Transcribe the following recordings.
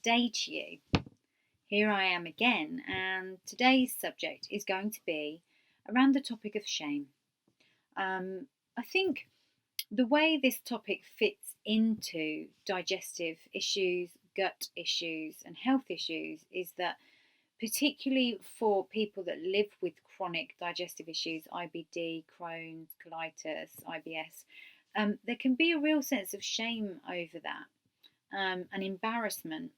day to you. Here I am again, and today's subject is going to be around the topic of shame. I think the way this topic fits into digestive issues, gut issues, and health issues is that, particularly for people that live with chronic digestive issues, IBD, Crohn's, colitis, IBS, there can be a real sense of shame over that, and embarrassment.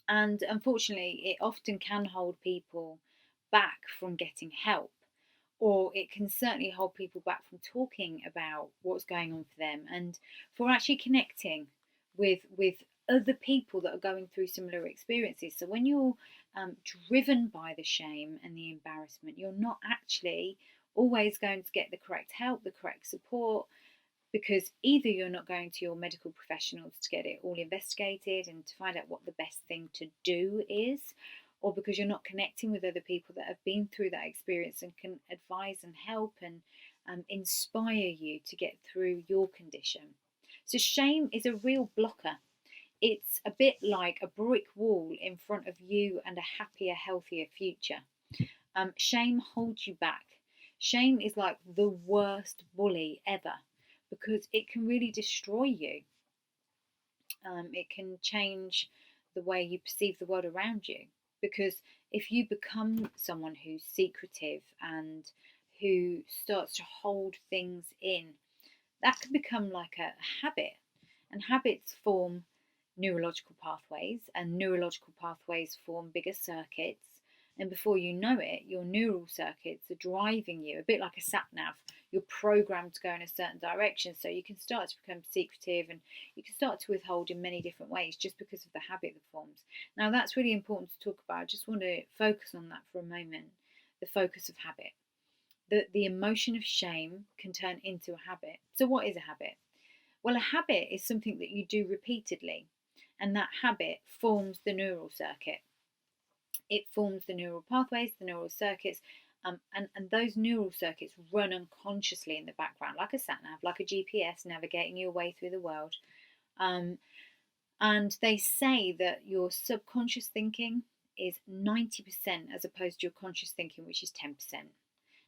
And unfortunately, it often can hold people back from getting help, or it can certainly hold people back from talking about what's going on for them and for actually connecting with other people that are going through similar experiences. So when you're driven by the shame and the embarrassment, you're not actually always going to get the correct help, the correct support, because either you're not going to your medical professionals to get it all investigated and to find out what the best thing to do is, or because you're not connecting with other people that have been through that experience and can advise and help and inspire you to get through your condition. So shame is a real blocker. It's a bit like a brick wall in front of you and a happier, healthier future. Shame holds you back. Shame is like the worst bully ever, because it can really destroy you. It can change the way you perceive the world around you. Because if you become someone who's secretive and who starts to hold things in, that can become like a habit. And habits form neurological pathways, and neurological pathways form bigger circuits. And before you know it, your neural circuits are driving you, a bit like a sat nav. You're programmed to go in a certain direction, so you can start to become secretive and you can start to withhold in many different ways just because of the habit that forms. Now, that's really important to talk about. I just want to focus on that for a moment, the focus of habit. The emotion of shame can turn into a habit. So what is a habit? Well, a habit is something that you do repeatedly, and that habit forms the neural circuit. It forms the neural pathways, the neural circuits, and those neural circuits run unconsciously in the background, like a sat nav, like a GPS navigating your way through the world. And they say that your subconscious thinking is 90% as opposed to your conscious thinking, which is 10%.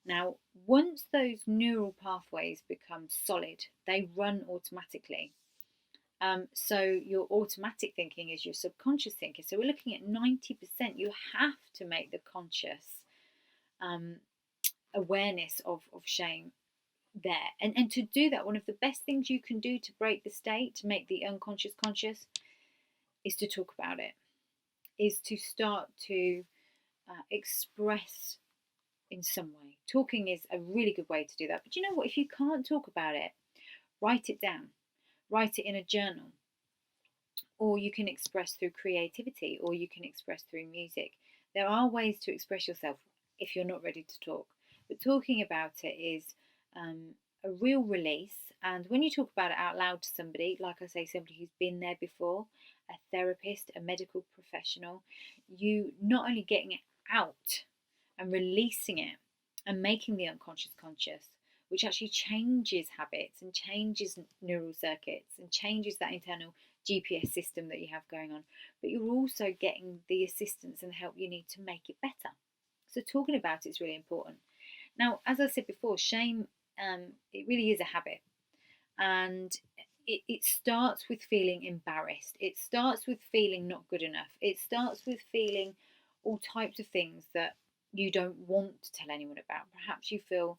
Now, once those neural pathways become solid, they run automatically. So your automatic thinking is your subconscious thinking. So we're looking at 90%. You have to make the conscious awareness of shame there. And to do that, one of the best things you can do to break the state, to make the unconscious conscious, is to talk about it, is to start to express in some way. Talking is a really good way to do that. But you know what? If you can't talk about it, write it down. Write it in a journal. Or you can express through creativity, or you can express through music. There are ways to express yourself if you're not ready to talk. But talking about it is a real release. And when you talk about it out loud to somebody, like I say, somebody who's been there before, a therapist, a medical professional, you not only getting it out and releasing it and making the unconscious conscious, which actually changes habits and changes neural circuits and changes that internal GPS system that you have going on. But you're also getting the assistance and help you need to make it better. So talking about it is really important. Now, as I said before, shame, it really is a habit. And it starts with feeling embarrassed. It starts with feeling not good enough. It starts with feeling all types of things that you don't want to tell anyone about. Perhaps you feel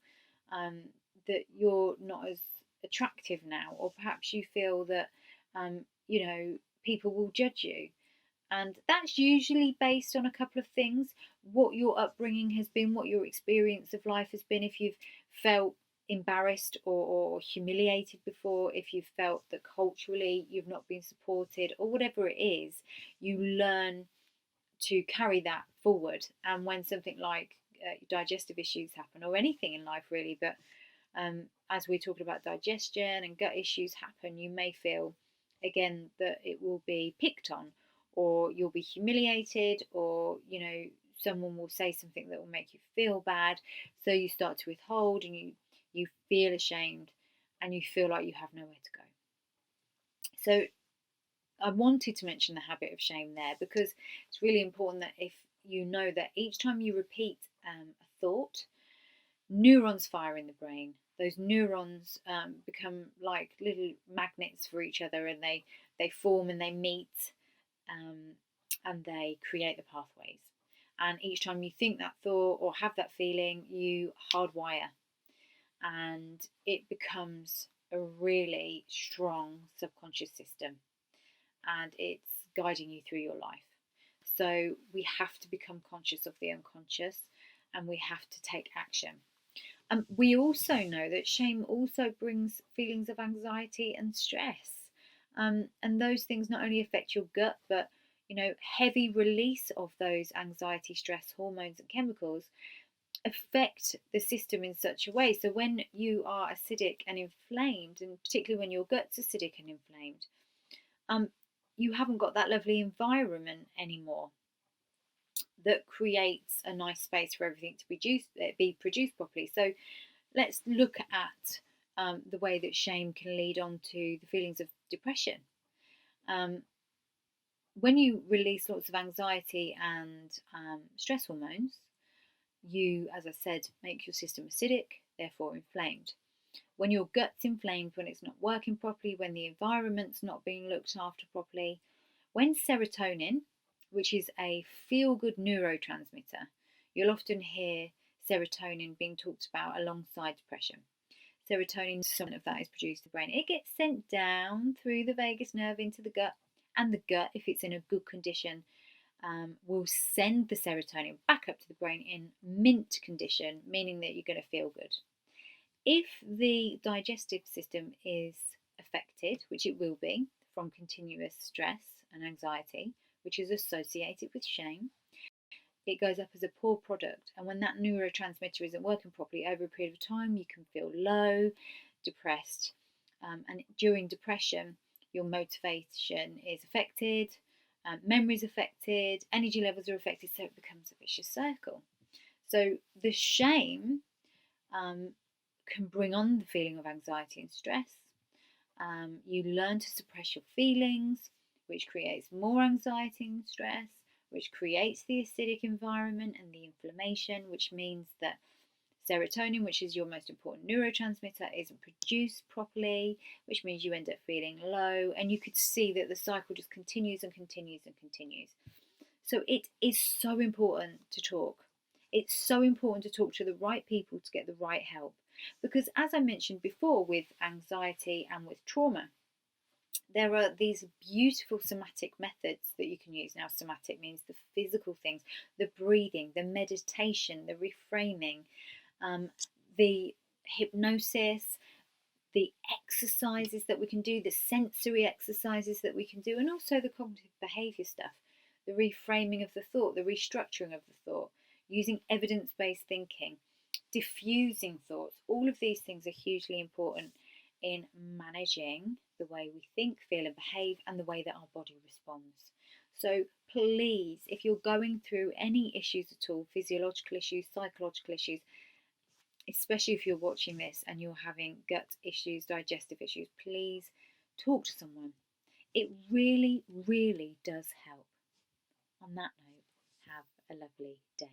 that you're not as attractive now, or perhaps you feel that people will judge you, and that's usually based on a couple of things: what your upbringing has been, what your experience of life has been. If you've felt embarrassed or humiliated before, if you've felt that culturally you've not been supported, or whatever it is, you learn to carry that forward. And when something like digestive issues happen, or anything in life really, but as we're talking about digestion and gut issues happen, you may feel again that it will be picked on, or you'll be humiliated, or someone will say something that will make you feel bad, so you start to withhold and you feel ashamed and you feel like you have nowhere to go. So I wanted to mention the habit of shame there because it's really important that if you know that each time you repeat a thought, neurons fire in the brain. Those neurons become like little magnets for each other, and they form and they meet, um, and they create the pathways. And each time you think that thought or have that feeling, you hardwire, and it becomes a really strong subconscious system, and it's guiding you through your life. So we have to become conscious of the unconscious, and we have to take action. We also know that shame also brings feelings of anxiety and stress. And those things not only affect your gut, but heavy release of those anxiety, stress hormones and chemicals affect the system in such a way. So when you are acidic and inflamed, and particularly when your gut's acidic and inflamed, you haven't got that lovely environment anymore that creates a nice space for everything to be produced properly. So let's look at the way that shame can lead on to the feelings of depression. When you release lots of anxiety and stress hormones, you, as I said, make your system acidic, therefore inflamed. When your gut's inflamed, when it's not working properly, when the environment's not being looked after properly, when serotonin, which is a feel-good neurotransmitter, you'll often hear serotonin being talked about alongside depression. Serotonin, some of that is produced in the brain. It gets sent down through the vagus nerve into the gut, and the gut, if it's in a good condition, will send the serotonin back up to the brain in mint condition, meaning that you're going to feel good. If the digestive system is affected, which it will be from continuous stress and anxiety, which is associated with shame, it goes up as a poor product. And when that neurotransmitter isn't working properly over a period of time, you can feel low, depressed. And during depression, your motivation is affected, memory is affected, energy levels are affected, so it becomes a vicious circle. So the shame can bring on the feeling of anxiety and stress. You learn to suppress your feelings, which creates more anxiety and stress, which creates the acidic environment and the inflammation, which means that serotonin, which is your most important neurotransmitter, isn't produced properly, which means you end up feeling low, and you could see that the cycle just continues and continues and continues. So it is so important to talk. It's so important to talk to the right people to get the right help. Because as I mentioned before, with anxiety and with trauma, there are these beautiful somatic methods that you can use. Now, somatic means the physical things, the breathing, the meditation, the reframing, the hypnosis, the exercises that we can do, the sensory exercises that we can do, and also the cognitive behaviour stuff, the reframing of the thought, the restructuring of the thought, using evidence-based thinking, diffusing thoughts. All of these things are hugely important in managing the way we think, feel and behave, and the way that our body responds. So please, if you're going through any issues at all, physiological issues, psychological issues, especially if you're watching this and you're having gut issues, digestive issues, please talk to someone. It really, really does help. On that note, have a lovely day.